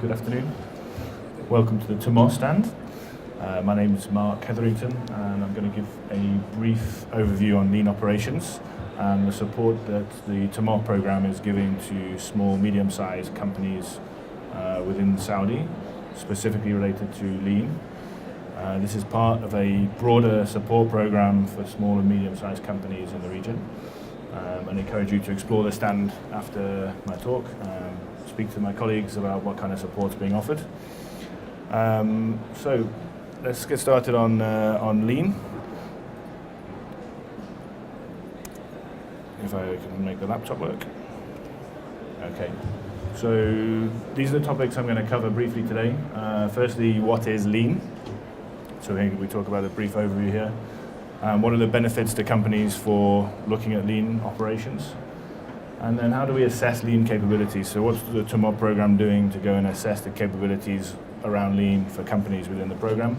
Good afternoon. Welcome to the TMO stand. My name is Mark Hetherington, and I'm going to give a brief overview on lean operations and the support that the TMO program is giving to small, medium-sized companies within Saudi, specifically related to lean. This is part of a broader support program for small and medium-sized companies in the region. And I encourage you to explore the stand after my talk, speak to my colleagues about what kind of support is being offered. So let's get started on lean. If I can make the laptop work. Okay, so these are the topics I'm going to cover briefly today. Firstly, what is lean? So we talk about a brief overview here. What are the benefits to companies for looking at lean operations? And then how do we assess lean capabilities? So what's the TMO program doing to go and assess the capabilities around lean for companies within the program?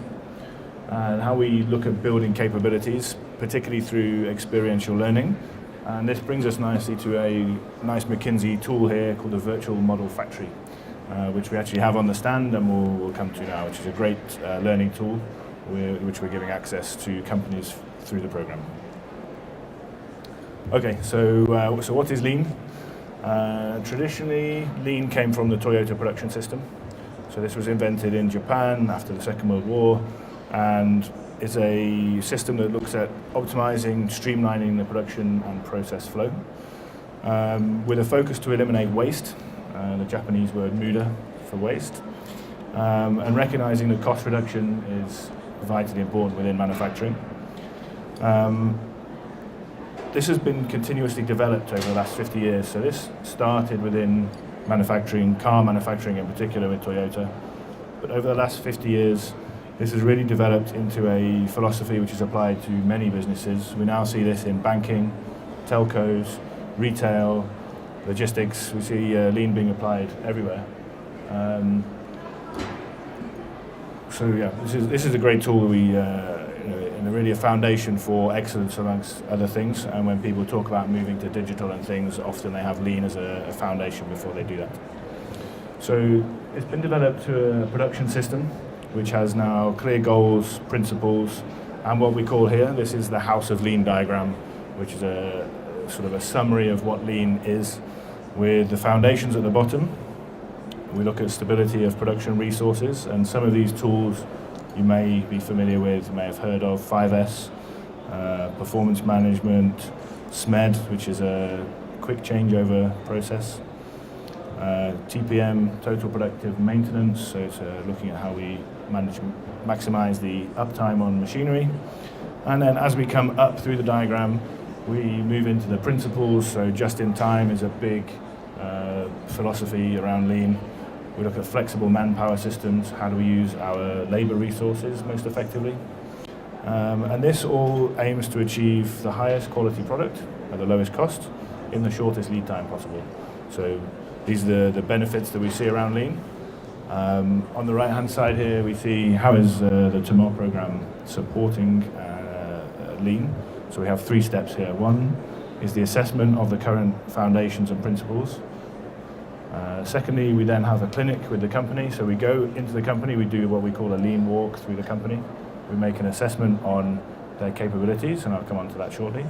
And how we look at building capabilities, particularly through experiential learning. And this brings us nicely to a nice McKinsey tool here called the Virtual Model Factory, which we actually have on the stand and we'll come to now, which is a great learning tool which we're giving access to companies through the program. Okay, so what is lean? Traditionally, lean came from the Toyota production system. So this was invented in Japan after the Second World War, and is a system that looks at optimizing, streamlining the production and process flow, with a focus to eliminate waste, the Japanese word muda for waste, and recognizing that cost reduction is vitally important within manufacturing. This has been continuously developed over the last 50 years. So this started within manufacturing, car manufacturing in particular with Toyota. But over the last 50 years, this has really developed into a philosophy which is applied to many businesses. We now see this in banking, telcos, retail, logistics. We see lean being applied everywhere. So yeah, this is a great tool that we really a foundation for excellence amongst other things. And when people talk about moving to digital and things, often they have lean as a foundation before they do that. So it's been developed to a production system which has now clear goals, principles, and what we call here, this is the House of Lean diagram, which is a sort of a summary of what lean is, with the foundations at the bottom. We look at stability of production resources, and some of these tools you may be familiar with, you may have heard of, 5S, performance management, SMED, which is a quick changeover process, TPM, total productive maintenance, so it's looking at how we maximize the uptime on machinery. And then as we come up through the diagram, we move into the principles, so just in time is a big philosophy around lean. We look at flexible manpower systems, how do we use our labor resources most effectively. And this all aims to achieve the highest quality product at the lowest cost in the shortest lead time possible. So these are the benefits that we see around lean. On the right-hand side here, we see how is the TMO program supporting lean. So we have 3 steps here. One is the assessment of the current foundations and principles. Secondly, we then have a clinic with the company. So we go into the company, we do what we call a lean walk through the company. We make an assessment on their capabilities, and I'll come on to that shortly.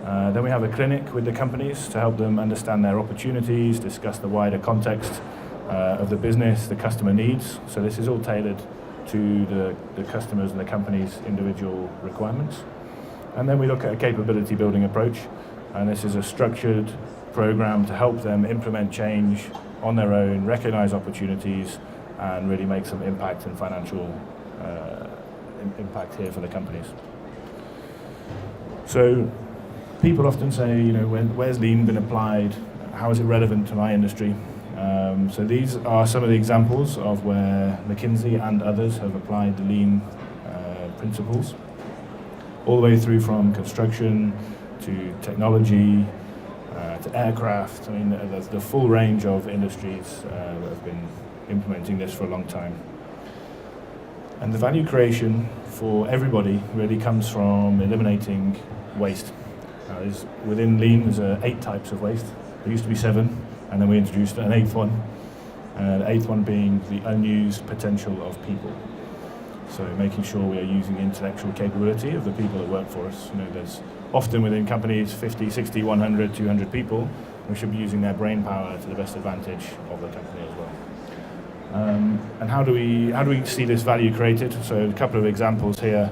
Then we have a clinic with the companies to help them understand their opportunities, discuss the wider context of the business, the customer needs. So this is all tailored to the customers and the company's individual requirements. And then we look at a capability building approach, and this is a structured program to help them implement change on their own, recognize opportunities, and really make some impact and financial impact here for the companies. So people often say, where's lean been applied? How is it relevant to my industry? So these are some of the examples of where McKinsey and others have applied the lean principles, all the way through from construction to technology, to aircraft. I mean, the full range of industries that have been implementing this for a long time. And the value creation for everybody really comes from eliminating waste. Within lean, there's 8 types of waste. There used to be 7, and then we introduced an 8th one. The eighth one being the unused potential of people. So making sure we are using the intellectual capability of the people that work for us. There's often within companies 50, 60, 100, 200 people. We should be using their brain power to the best advantage of the company as well. And how do we see this value created? So a couple of examples here.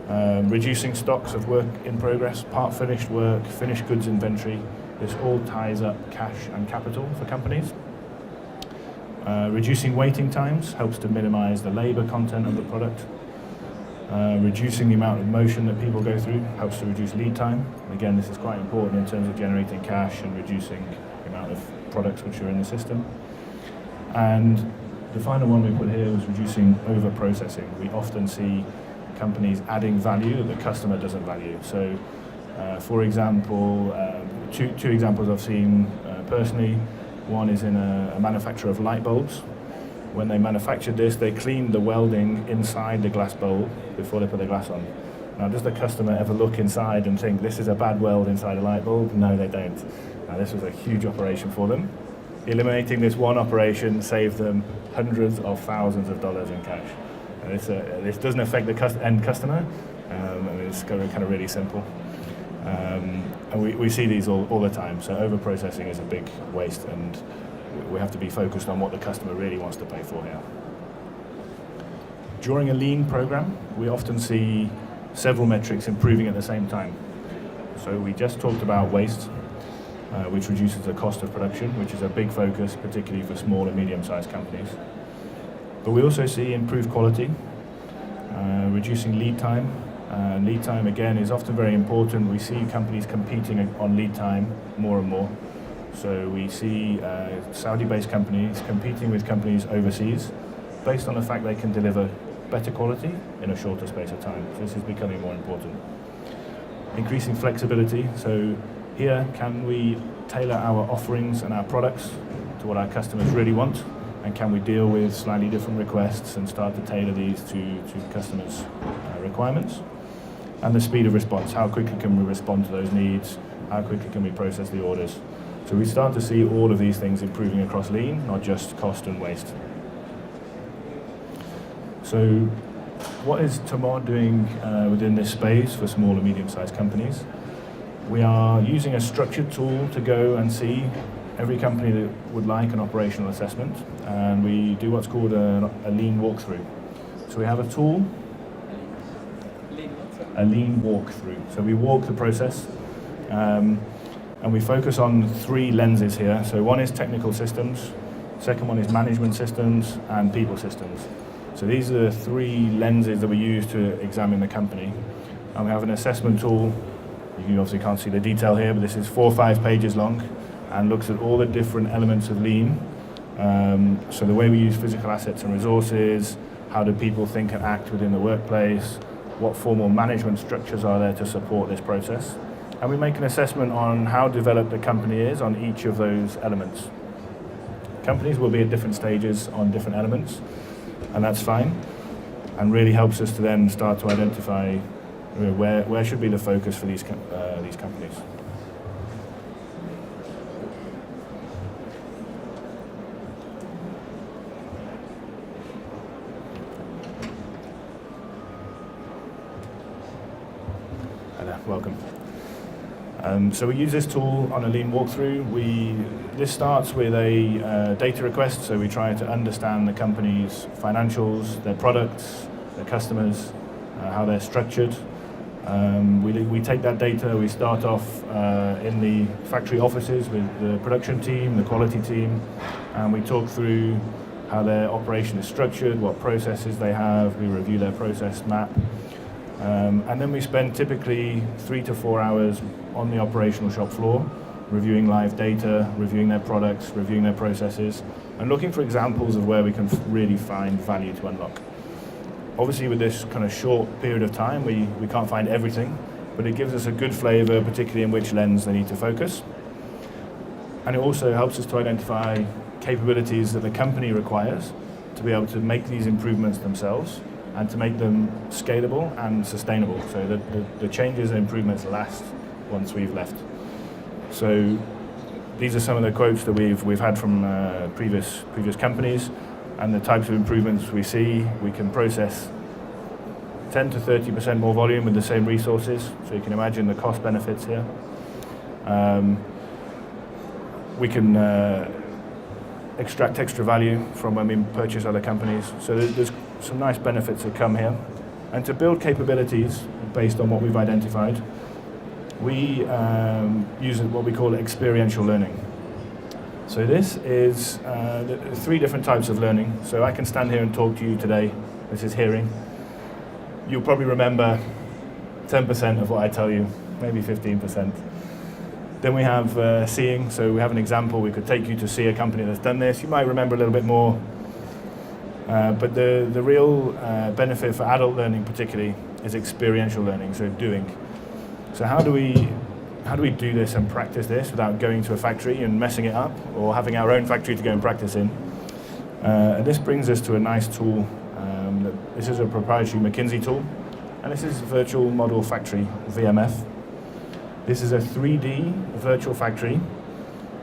Reducing stocks of work in progress, part finished work, finished goods inventory. This all ties up cash and capital for companies. Reducing waiting times helps to minimize the labor content of the product. Reducing the amount of motion that people go through helps to reduce lead time. Again, this is quite important in terms of generating cash and reducing the amount of products which are in the system. And the final one we put here was reducing over-processing. We often see companies adding value that the customer doesn't value. So, for example, two examples I've seen personally. One is in a manufacturer of light bulbs. When they manufactured this, they cleaned the welding inside the glass bulb before they put the glass on. Now, does the customer ever look inside and think, this is a bad weld inside a light bulb? No, they don't. Now, this was a huge operation for them. Eliminating this one operation saved them hundreds of thousands of dollars in cash. And this doesn't affect the end customer. It's kind of really simple. And we see these all the time. So over-processing is a big waste, and we have to be focused on what the customer really wants to pay for here. During a lean program, we often see several metrics improving at the same time. So we just talked about waste, which reduces the cost of production, which is a big focus, particularly for small and medium-sized companies. But we also see improved quality, reducing lead time. Lead time, again, is often very important. We see companies competing on lead time more and more. So we see Saudi-based companies competing with companies overseas based on the fact they can deliver better quality in a shorter space of time. So this is becoming more important. Increasing flexibility. So here, can we tailor our offerings and our products to what our customers really want? And can we deal with slightly different requests and start to tailor these to customers' requirements? And the speed of response. How quickly can we respond to those needs? How quickly can we process the orders? So we start to see all of these things improving across lean, not just cost and waste. So what is Tamar doing within this space for small and medium-sized companies? We are using a structured tool to go and see every company that would like an operational assessment, and we do what's called a lean walkthrough. So we have a tool, a lean walkthrough. So we walk the process, and we focus on three lenses here. So one is technical systems, second one is management systems, and people systems. So these are the three lenses that we use to examine the company. And we have an assessment tool. You obviously can't see the detail here, but this is 4 or 5 pages long and looks at all the different elements of lean. So the way we use physical assets and resources, how do people think and act within the workplace, what formal management structures are there to support this process. And we make an assessment on how developed the company is on each of those elements. Companies will be at different stages on different elements, and that's fine, and really helps us to then start to identify where should be the focus for these companies. Welcome. So we use this tool on a lean walkthrough. This starts with a data request, so we try to understand the company's financials, their products, their customers, how they're structured. We take that data, we start off in the factory offices with the production team, the quality team, and we talk through how their operation is structured, what processes they have, we review their process map. And then we spend typically 3 to 4 hours on the operational shop floor, reviewing live data, reviewing their products, reviewing their processes, and looking for examples of where we can really find value to unlock. Obviously, with this kind of short period of time, we can't find everything, but it gives us a good flavor, particularly in which lens they need to focus. And it also helps us to identify capabilities that the company requires to be able to make these improvements themselves and to make them scalable and sustainable, so that the changes and improvements last once we've left. So these are some of the quotes that we've had from previous companies, and the types of improvements we see. We can process 10 to 30% more volume with the same resources, so you can imagine the cost benefits here. We can extract extra value from when we purchase other companies, so there's some nice benefits that come here. And to build capabilities based on what we've identified, we use what we call experiential learning. So this is three different types of learning. So I can stand here and talk to you today. This is hearing. You'll probably remember 10% of what I tell you, maybe 15%. Then we have seeing. So we have an example. We could take you to see a company that's done this. You might remember a little bit more. But the real benefit for adult learning particularly is experiential learning, so doing. So how do we do this and practice this without going to a factory and messing it up, or having our own factory to go and practice in? And this brings us to a nice tool. This is a proprietary McKinsey tool, and this is Virtual Model Factory, VMF. This is a 3D virtual factory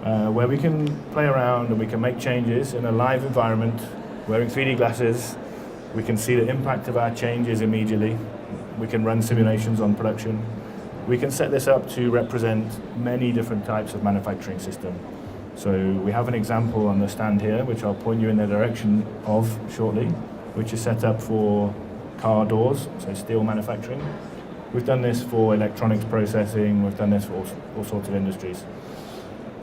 where we can play around and we can make changes in a live environment, wearing 3D glasses. We can see the impact of our changes immediately. We can run simulations on production. We can set this up to represent many different types of manufacturing system. So we have an example on the stand here, which I'll point you in the direction of shortly, which is set up for car doors, so steel manufacturing. We've done this for electronics processing. We've done this for all sorts of industries.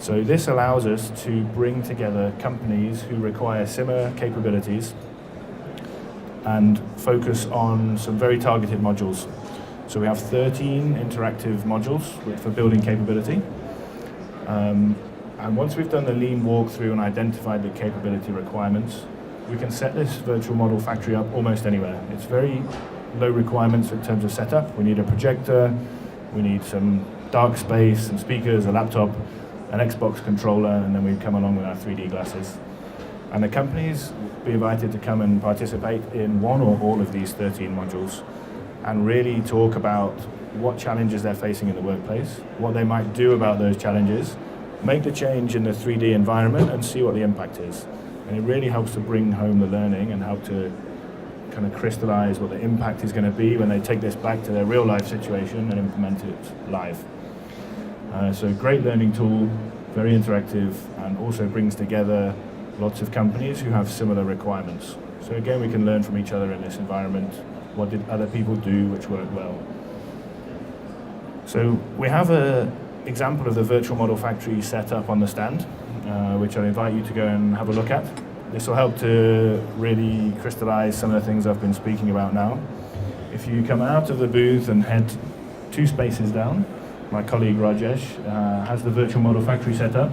So this allows us to bring together companies who require similar capabilities and focus on some very targeted modules. So we have 13 interactive modules for building capability. And once we've done the lean walkthrough and identified the capability requirements, we can set this virtual model factory up almost anywhere. It's very low requirements in terms of setup. We need a projector, we need some dark space, some speakers, a laptop, an Xbox controller, and then we come along with our 3D glasses. And the companies will be invited to come and participate in one or all of these 13 modules and really talk about what challenges they're facing in the workplace, what they might do about those challenges, make the change in the 3D environment and see what the impact is. And it really helps to bring home the learning and help to kind of crystallize what the impact is going to be when they take this back to their real life situation and implement it live. So great learning tool, very interactive, and also brings together lots of companies who have similar requirements. So again, we can learn from each other in this environment. What did other people do which worked well? So we have an example of the virtual model factory set up on the stand, which I invite you to go and have a look at. This will help to really crystallize some of the things I've been speaking about now. If you come out of the booth and head 2 spaces down, my colleague Rajesh has the virtual model factory set up.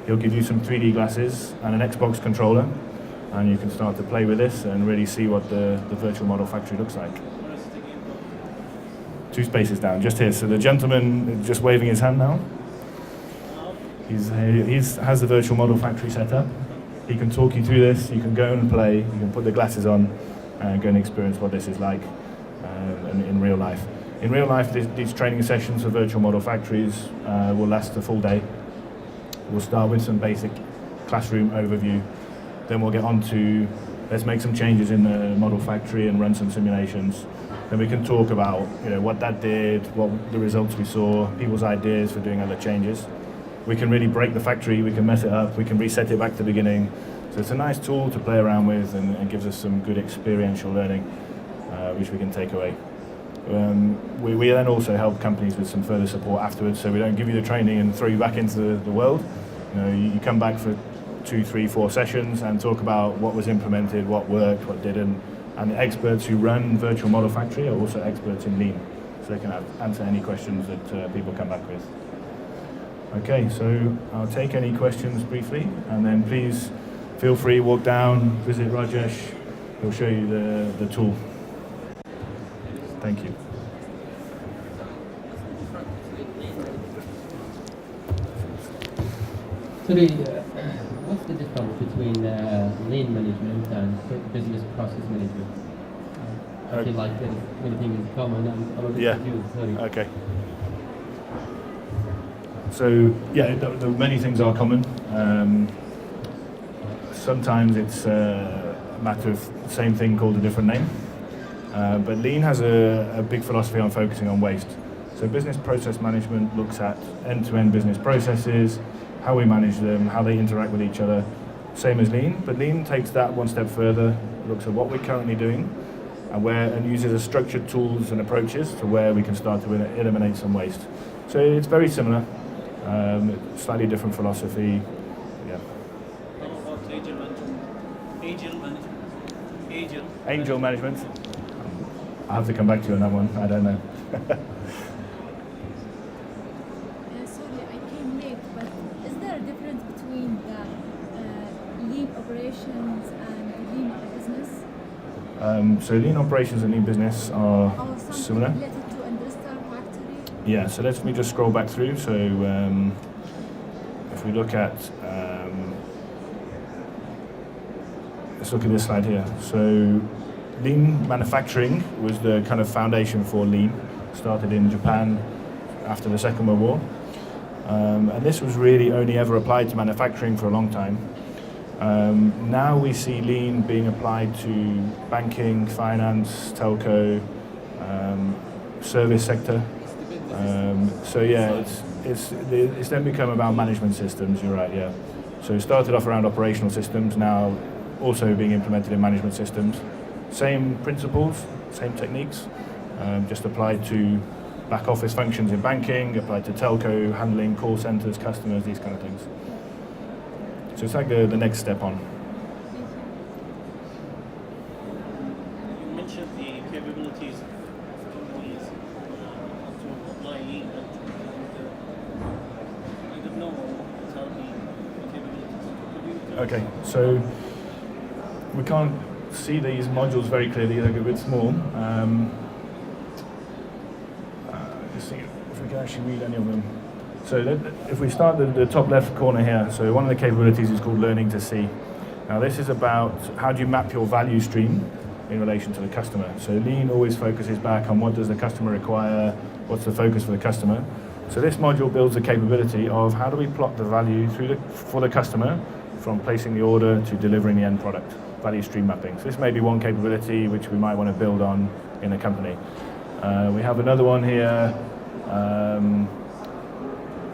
He'll give you some 3D glasses and an Xbox controller, and you can start to play with this and really see what the virtual model factory looks like. 2 spaces down, just here. So the gentleman just waving his hand now. He has the virtual model factory set up. He can talk you through this. You can go and play. You can put the glasses on and go and experience what this is like in real life. In real life, these training sessions for virtual model factories will last a full day. We'll start with some basic classroom overview. Then we'll get on to, let's make some changes in the model factory and run some simulations. Then we can talk about what that did, what the results we saw, people's ideas for doing other changes. We can really break the factory, we can mess it up, we can reset it back to the beginning. So it's a nice tool to play around with and gives us some good experiential learning, which we can take away. We then also help companies with some further support afterwards, so we don't give you the training and throw you back into the world. You come back for 2, 3, 4 sessions and talk about what was implemented, what worked, what didn't. And the experts who run Virtual Model Factory are also experts in Lean, so they can answer any questions that people come back with. Okay, so I'll take any questions briefly, and then please feel free, walk down, visit Rajesh. He'll show you the tool. Thank you. Sorry, what's the difference between lean management and business process management? I feel like there's many things in common. I'm a bit confused. Sorry. Okay. So yeah, many things are common. Sometimes it's a matter of the same thing called a different name. But Lean has a big philosophy on focusing on waste. So business process management looks at end-to-end business processes, how we manage them, how they interact with each other, same as Lean. But Lean takes that one step further, looks at what we're currently doing, and uses a structured tools and approaches to where we can start to eliminate some waste. So it's very similar, slightly different philosophy. Yeah. How about agile management? Angel management. I have to come back to you on that one. I don't know. Sorry, I came late, but is there a difference between the lean operations and the lean business? So lean operations and lean business are Or something similar. related to industrial factory? Yeah, so let me just scroll back through. So if we look at, let's look at this slide here. So lean manufacturing was the kind of foundation for lean, started in Japan after the Second World War. And this was really only ever applied to manufacturing for a long time. Now we see lean being applied to banking, finance, telco, service sector. So yeah, it's then become about management systems, you're right, yeah. So it started off around operational systems, now also being implemented in management systems. Same principles, same techniques, just applied to back office functions in banking, applied to telco, handling call centers, customers, these kind of things. So it's like the next step on. You mentioned the capabilities of employees to apply Lean, but I don't know how the capabilities. Could you Okay, so we can't see these modules very clearly, they're a bit small. Just see if we can actually read any of them. So if we start the top left corner here, so one of the capabilities is called learning to see. Now this is about how do you map your value stream in relation to the customer. So Lean always focuses back on what does the customer require, what's the focus for the customer. So this module builds the capability of how do we plot the value for the customer from placing the order to delivering the end product, value stream mapping. So this may be one capability which we might want to build on in a company. We have another one here.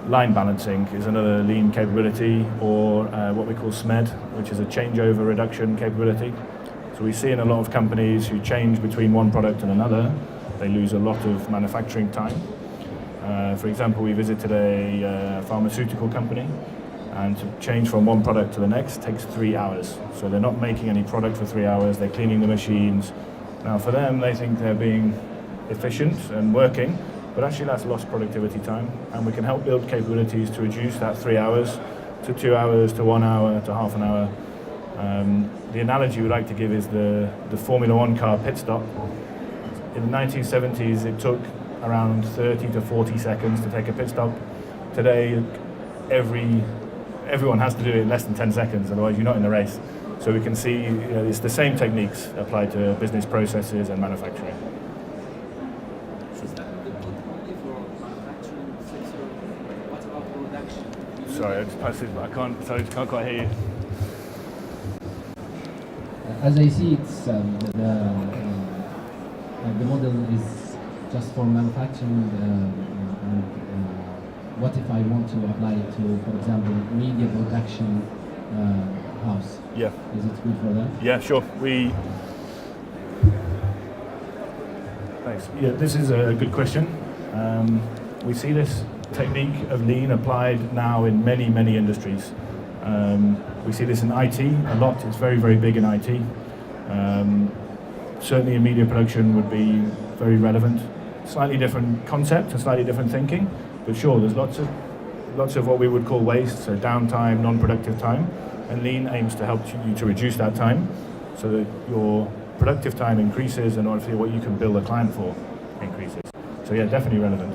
Line balancing is another lean capability, or what we call SMED, which is a changeover reduction capability. So we see in a lot of companies who change between one product and another, they lose a lot of manufacturing time. For example, we visited a pharmaceutical company, and to change from one product to the next takes 3 hours. So they're not making any product for 3 hours, they're cleaning the machines. Now for them, they think they're being efficient and working, but actually that's lost productivity time, and we can help build capabilities to reduce that 3 hours to 2 hours to 1 hour to half an hour. The analogy we like to give is the Formula One car pit stop. In the 1970s, it took around 30 to 40 seconds to take a pit stop. Today, everyone has to do it in less than 10 seconds, otherwise you're not in the race. So we can see it's the same techniques applied to business processes and manufacturing. Sorry, I just passed it, but I can't quite hear you. As I see, it's the model is just for manufacturing. And what if I want to apply it to, for example, media production house? Yeah. Is it good for that? Yeah, sure. Thanks. Yeah, this is a good question. We see this technique of lean applied now in many, many industries. We see this in IT a lot. It's very, very big in IT. Certainly in media production would be very relevant. Slightly different concept and slightly different thinking, but sure, there's lots of what we would call waste, so downtime, non-productive time, and lean aims to help you to reduce that time so that your productive time increases and obviously what you can bill a client for increases. So yeah, definitely relevant.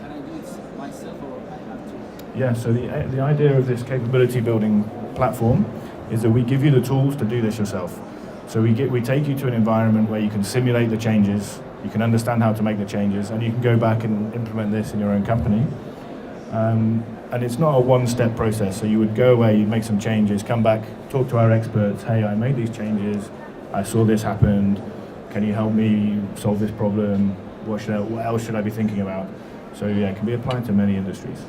Can I do it myself, or I have to? Yeah, so the idea of this capability building platform is that we give you the tools to do this yourself. So we take you to an environment where you can simulate the changes, you can understand how to make the changes, and you can go back and implement this in your own company. And it's not a one-step process. So you would go away, you'd make some changes, come back, talk to our experts. Hey, I made these changes. I saw this happened. Can you help me solve this problem? What else should I be thinking about? So yeah, it can be applied to many industries.